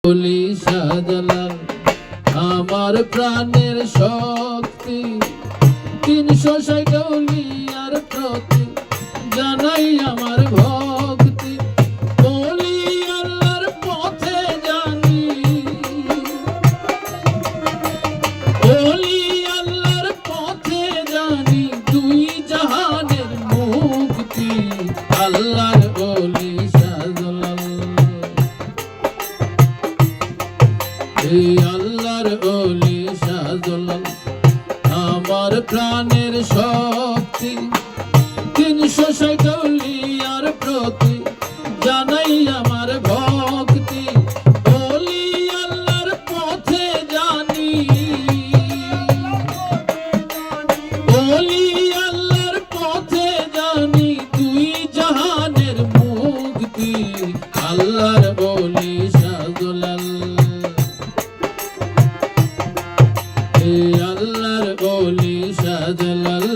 বলি শাহজালাল আমার প্রাণের শক্তি 360 আউলিয়ার প্রতি জানাই আমার ভক্তি। বলি আল্লাহর পথে জানি, বলি আল্লাহর পথে জানি, দুই জাহানের মুক্তি। আল্লাহর বলি শাহজালাল, এই আল্লাহর বলি শাহজালাল আমার প্রাণের শক্তি। 360 আউলিয়ার প্রতি জানাই আমার ভক্তি। বলি আল্লাহর পথে জানি, বলি আল্লাহর পথে জানি, দুই জাহানের মুক্তি। আল্লাহর বলি শাহজালাল, এই আল্লাহর বলি শাহজালাল।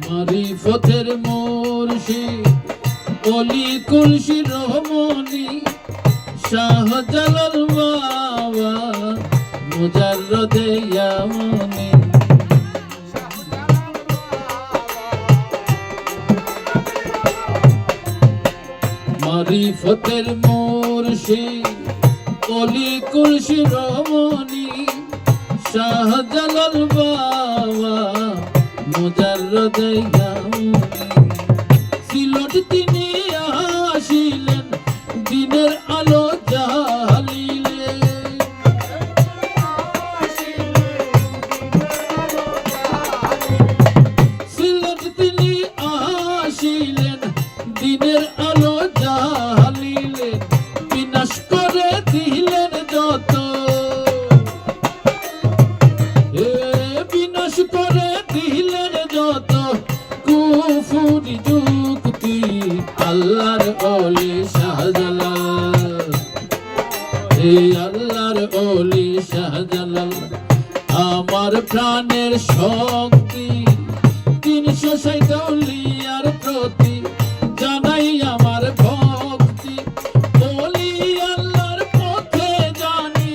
মারিফতের মুর্শিদ অলি কুলসি রহমানি শাহজালাল বাবা মুজাররদে ইয়ামানি। মারিফতের মুর্শিদ অলি কুলসি রহমানি শাহজালাল বাবা মুজাররদে ইয়ামানি। সিলট তিনি আসিলেন দিনের আলো জ্বালিলে, সিলট তিনি আসিলেন দিনের আলো জ্বালিলে, বিনাশ করে দিলেন যত, বিনাশ করে দিলেন যত কুফরি যুক্তি। আল্লাহর বলি শাহজালাল, এই আল্লাহর বলি শাহজালাল আমার প্রাণের শক্তি। 360 আউলিয়ার প্রতি জানাই আমার ভক্তি। বলি আল্লাহর পথে জানি,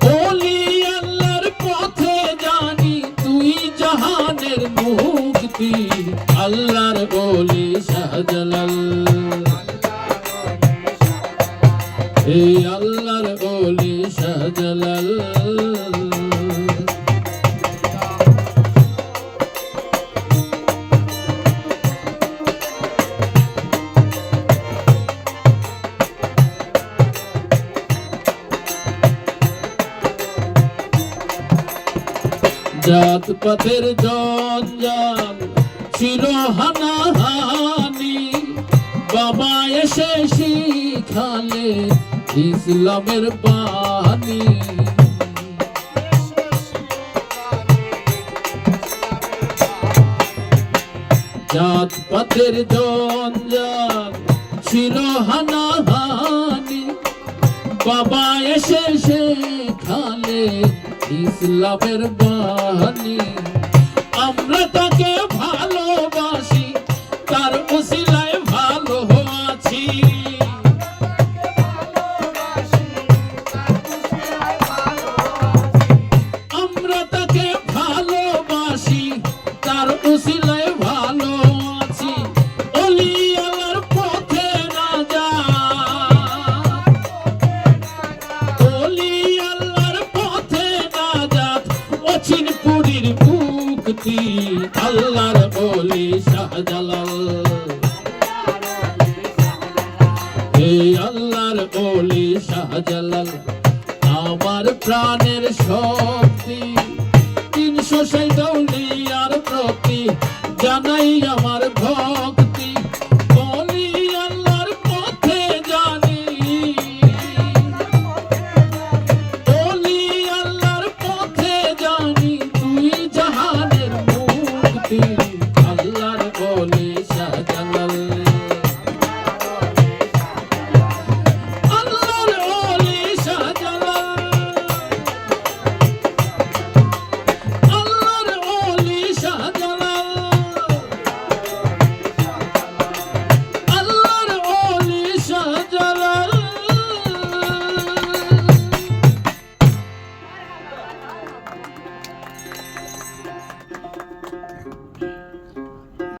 বলি আল্লাহর পথে জানি, দুই জাহানের মুক্তি। আল্লাহর বলি শাহজালাল, এই আল্লাহর বলি শাহজালাল। জাত পাতের জঞ্জাল ছিল হানাহানি, বাবা এসে শিখালে ইসলামের বাণী। জাত পাতের জঞ্জাল ছিল হানাহানি, বাবা এসে শিখালে ইসলামের বাণী। আমরা তাকে ভালোবাসি, তার উসিলায় ভালো আছি। আমরা তাকে ভালোবাসি, তার উসিলায় ভালো আছি। অলি আল্লাহর পথে না যা, অলি আল্লাহর পথে না যা, অচিনপুরীর মুক্তি। আল্লাহর বলি শাহজালাল, এই আল্লাহর বলি শাহজালাল আমার প্রাণের শক্তি। 360 আউলিয়ার প্রতি জানাই